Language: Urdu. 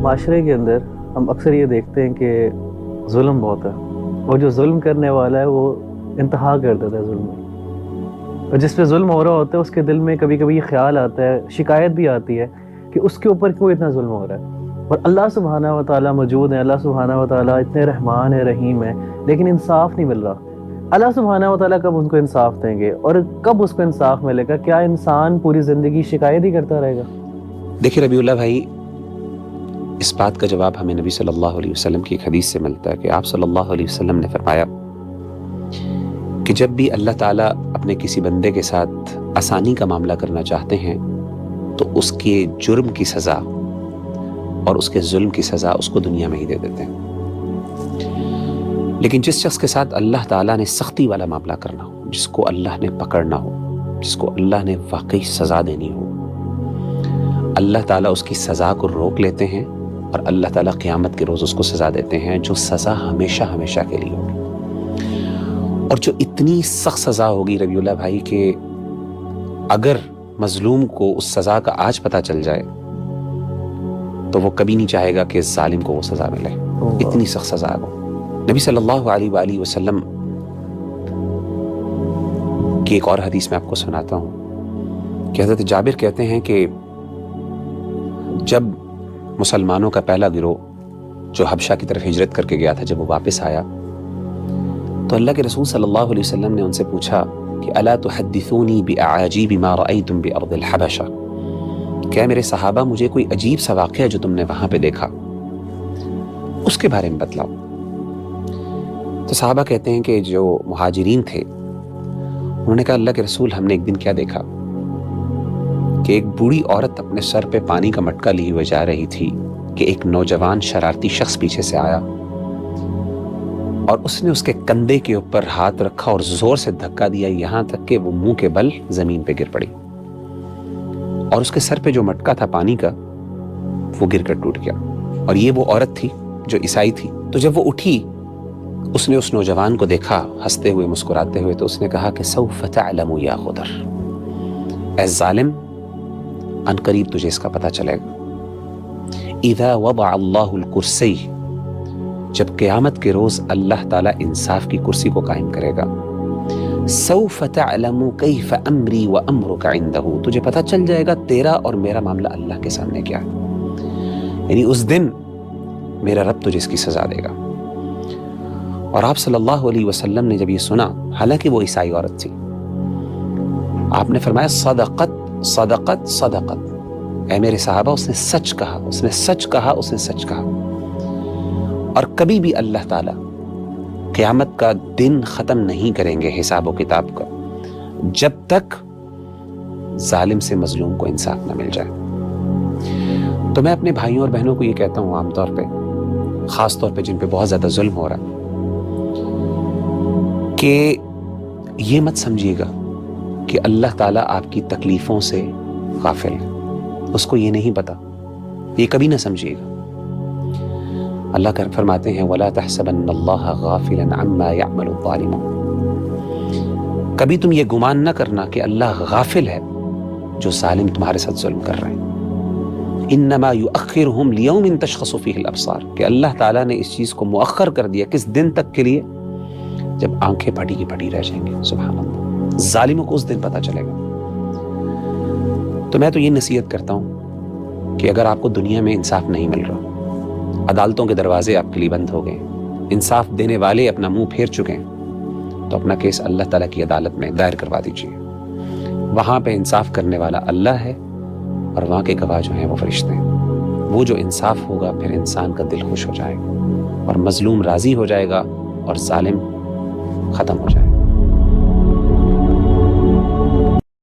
معاشرے کے اندر ہم اکثر یہ دیکھتے ہیں کہ ظلم بہت ہے، اور جو ظلم کرنے والا ہے وہ انتہا کر دیتا ہے ظلم میں، اور جس پہ ظلم ہو رہا ہوتا ہے اس کے دل میں کبھی کبھی یہ خیال آتا ہے، شکایت بھی آتی ہے کہ اس کے اوپر کیوں اتنا ظلم ہو رہا ہے۔ اور اللہ سبحانہ و تعالیٰ موجود ہے، اللہ سبحانہ و تعالیٰ اتنے رحمان ہے، رحیم ہے، لیکن انصاف نہیں مل رہا۔ اللہ سبحانہ و تعالیٰ کب ان کو انصاف دیں گے اور کب اس کو انصاف ملے گا؟ کیا انسان پوری زندگی شکایت ہی کرتا رہے گا؟ دیکھیے ربیع اللہ بھائی، اس بات کا جواب ہمیں نبی صلی اللہ علیہ وسلم کی ایک حدیث سے ملتا ہے کہ آپ صلی اللہ علیہ وسلم نے فرمایا کہ جب بھی اللہ تعالیٰ اپنے کسی بندے کے ساتھ آسانی کا معاملہ کرنا چاہتے ہیں تو اس کے جرم کی سزا اور اس کے ظلم کی سزا اس کو دنیا میں ہی دے دیتے ہیں، لیکن جس شخص کے ساتھ اللہ تعالیٰ نے سختی والا معاملہ کرنا ہو، جس کو اللہ نے پکڑنا ہو، جس کو اللہ نے واقعی سزا دینی ہو، اللہ تعالیٰ اس کی سزا کو روک لیتے ہیں اور اللہ تعالیٰ قیامت کے روز اس کو سزا دیتے ہیں جو سزا ہمیشہ ہمیشہ کے لیے ہوگی، اور جو اتنی سخت سزا ہوگی ربیع اللہ بھائی کہ اگر مظلوم کو اس سزا کا آج پتہ چل جائے تو وہ کبھی نہیں چاہے گا کہ ظالم کو وہ سزا ملے، اتنی سخت سزا ہے۔ نبی صلی اللہ علیہ وآلہ وسلم کی ایک اور حدیث میں آپ کو سناتا ہوں کہ حضرت جابر کہتے ہیں کہ جب مسلمانوں کا پہلا گروہ جو حبشہ کی طرف ہجرت کر کے گیا تھا، جب وہ واپس آیا تو اللہ کے رسول صلی اللہ علیہ وسلم نے ان سے پوچھا کہ الا تحدثونی باعاجیب ما رأیتم بارض الحبشہ، کیا میرے صحابہ مجھے کوئی عجیب سا واقعہ جو تم نے وہاں پہ دیکھا اس کے بارے میں بتلاؤ۔ تو صحابہ کہتے ہیں کہ جو مہاجرین تھے انہوں نے کہا اللہ کے رسول ہم نے ایک دن کیا دیکھا کہ ایک بوڑھی عورت اپنے سر پہ پانی کا مٹکا لی ہوئے جا رہی تھی کہ ایک نوجوان شرارتی شخص پیچھے سے آیا اور اس نے اس کے کندھے کے اوپر ہاتھ رکھا اور زور سے دھکا دیا، یہاں تک کہ وہ منہ کے بل زمین پہ گر پڑی، اور اس کے سر پہ جو مٹکا تھا پانی کا وہ گر کر ٹوٹ گیا، اور یہ وہ عورت تھی جو عیسائی تھی۔ تو جب وہ اٹھی اس نے اس نوجوان کو دیکھا ہنستے ہوئے مسکراتے ہوئے، تو اس نے کہا کہ سوف تعلم یا غدر، اے ظالم عنقریب تجھے اس کا پتہ چلے گا۔ اذا وضع اللہ الکرسی، جب قیامت کے روز اللہ تعالیٰ انصاف کی کرسی کو قائم کرے گا، سوف تعلم کیف امری وامرک عندہ، تجھے پتہ چل جائے گا تیرا اور میرا معاملہ اللہ کے سامنے کیا ہے، یعنی اس دن میرا رب تجھے اس کی سزا دے گا۔ اور آپ صلی اللہ علیہ وسلم نے جب یہ سنا، حالانکہ وہ عیسائی عورت تھی، آپ نے فرمایا صدقت صدقت صدقت، اے میرے صحابہ اس نے سچ کہا، اس نے سچ کہا، اس نے سچ کہا۔ اور کبھی بھی اللہ تعالیٰ قیامت کا دن ختم نہیں کریں گے حساب و کتاب کا جب تک ظالم سے مظلوم کو انصاف نہ مل جائے۔ تو میں اپنے بھائیوں اور بہنوں کو یہ کہتا ہوں عام طور پہ، خاص طور پہ جن پہ بہت زیادہ ظلم ہو رہا ہے، کہ یہ مت سمجھیے گا کہ اللہ تعالیٰ آپ کی تکلیفوں سے غافل ہے، اس کو یہ نہیں پتا، یہ کبھی نہ سمجھیے گا۔ اللہ کا فرماتے ہیں وَلَا تَحْسَبَنَّ اللَّهَ غَافِلًا عَمَّا يَعْمَلُ الظَّالِمُونَ، کبھی تم یہ گمان نہ کرنا کہ اللہ غافل ہے جو ظالم تمہارے ساتھ ظلم کر رہے ہیں۔ انما یؤخرہم لیوم تشخص فیہ الابصار، کہ اللہ تعالیٰ نے اس چیز کو مؤخر کر دیا کس دن تک کے لیے؟ جب آنکھیں پھٹی کی پھٹی رہ جائیں گے۔ سبحان اللہ، ظالموں کو اس دن پتہ چلے گا۔ تو میں تو یہ نصیحت کرتا ہوں کہ اگر آپ کو دنیا میں انصاف نہیں مل رہا، عدالتوں کے دروازے آپ کے لیے بند ہو گئے، انصاف دینے والے اپنا منہ پھیر چکے ہیں، تو اپنا کیس اللہ تعالیٰ کی عدالت میں دائر کروا دیجیے، وہاں پہ انصاف کرنے والا اللہ ہے، اور وہاں کے گواہ جو ہیں وہ فرشتے ہیں۔ وہ جو انصاف ہوگا پھر انسان کا دل خوش ہو جائے گا، اور مظلوم راضی ہو جائے گا، اور ظالم ختم ہو جائے گا۔